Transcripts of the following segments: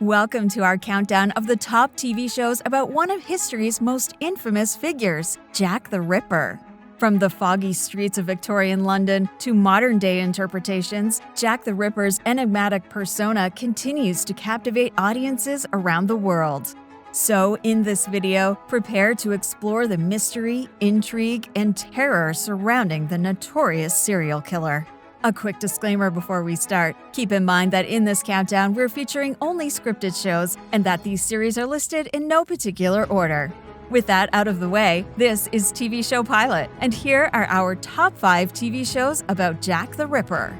Welcome to our countdown of the top TV shows about one of history's most infamous figures, Jack the Ripper. From the foggy streets of Victorian London to modern-day interpretations, Jack the Ripper's enigmatic persona continues to captivate audiences around the world. So, in this video, prepare to explore the mystery, intrigue, and terror surrounding the notorious serial killer. A quick disclaimer before we start. Keep in mind that in this countdown, we're featuring only scripted shows and that these series are listed in no particular order. With that out of the way, this is TV Show Pilot, and here are our top 5 TV shows about Jack the Ripper.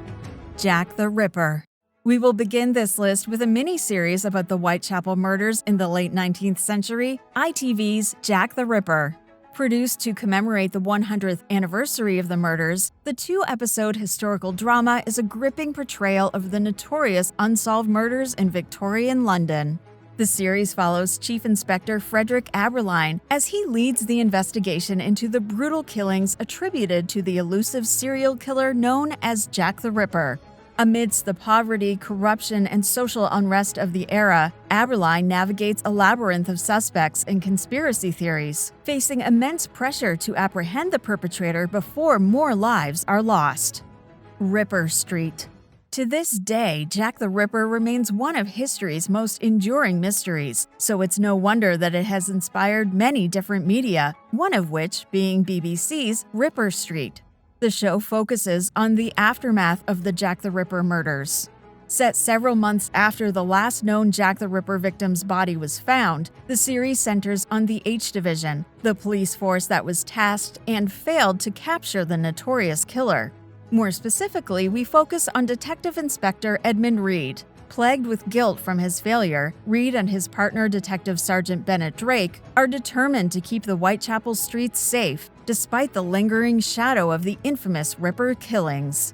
Jack the Ripper. We will begin this list with a mini-series about the Whitechapel murders in the late 19th century, ITV's Jack the Ripper. Produced to commemorate the 100th anniversary of the murders, the 2-episode historical drama is a gripping portrayal of the notorious unsolved murders in Victorian London. The series follows Chief Inspector Frederick Aberline as he leads the investigation into the brutal killings attributed to the elusive serial killer known as Jack the Ripper. Amidst the poverty, corruption, and social unrest of the era, Aberline navigates a labyrinth of suspects and conspiracy theories, facing immense pressure to apprehend the perpetrator before more lives are lost. Ripper Street. To this day, Jack the Ripper remains one of history's most enduring mysteries, so it's no wonder that it has inspired many different media, one of which being BBC's Ripper Street. The show focuses on the aftermath of the Jack the Ripper murders. Set several months after the last known Jack the Ripper victim's body was found, the series centers on the H Division, the police force that was tasked and failed to capture the notorious killer. More specifically, we focus on Detective Inspector Edmund Reed. Plagued with guilt from his failure, Reed and his partner Detective Sergeant Bennett Drake are determined to keep the Whitechapel streets safe, despite the lingering shadow of the infamous Ripper killings.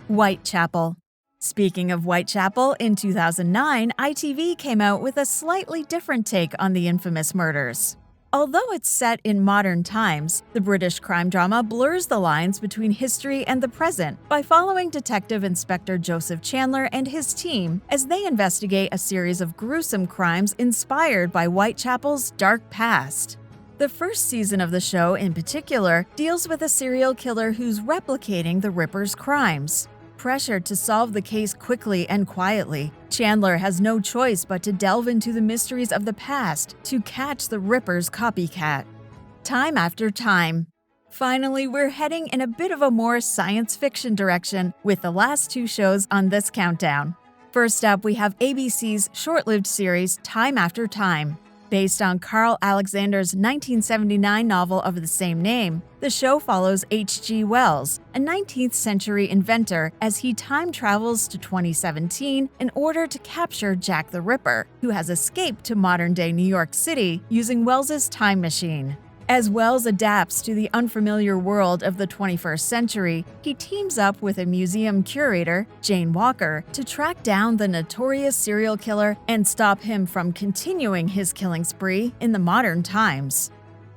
Whitechapel. Speaking of Whitechapel, in 2009, ITV came out with a slightly different take on the infamous murders. Although it's set in modern times, the British crime drama blurs the lines between history and the present by following Detective Inspector Joseph Chandler and his team as they investigate a series of gruesome crimes inspired by Whitechapel's dark past. The first season of the show, in particular, deals with a serial killer who's replicating the Ripper's crimes. Pressured to solve the case quickly and quietly, Chandler has no choice but to delve into the mysteries of the past to catch the Ripper's copycat. Time after time. Finally, we're heading in a bit of a more science fiction direction with the last 2 shows on this countdown. First up, we have ABC's short-lived series Time After Time. Based on Carl Alexander's 1979 novel of the same name, the show follows H.G. Wells, a 19th-century inventor, as he time travels to 2017 in order to capture Jack the Ripper, who has escaped to modern-day New York City using Wells's time machine. As Wells adapts to the unfamiliar world of the 21st century, he teams up with a museum curator, Jane Walker, to track down the notorious serial killer and stop him from continuing his killing spree in the modern times.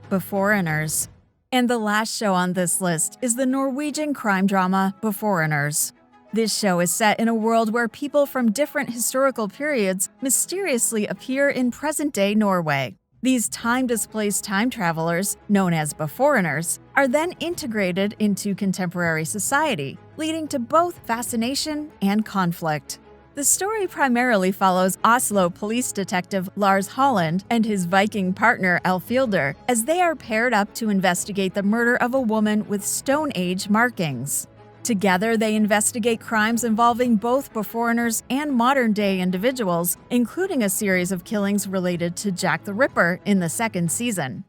Beforeigners. And the last show on this list is the Norwegian crime drama Beforeigners. This show is set in a world where people from different historical periods mysteriously appear in present-day Norway. These time-displaced time travelers, known as Beforeigners, are then integrated into contemporary society, leading to both fascination and conflict. The story primarily follows Oslo police detective Lars Holland and his Viking partner Elfielder as they are paired up to investigate the murder of a woman with Stone Age markings. Together, they investigate crimes involving both Beforeigners and modern-day individuals, including a series of killings related to Jack the Ripper in the 2nd season.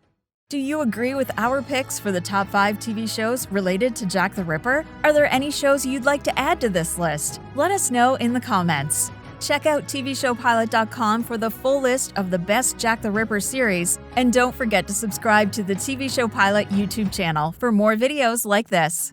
Do you agree with our picks for the top 5 TV shows related to Jack the Ripper? Are there any shows you'd like to add to this list? Let us know in the comments. Check out tvshowpilot.com for the full list of the best Jack the Ripper series, and don't forget to subscribe to the TV Show Pilot YouTube channel for more videos like this.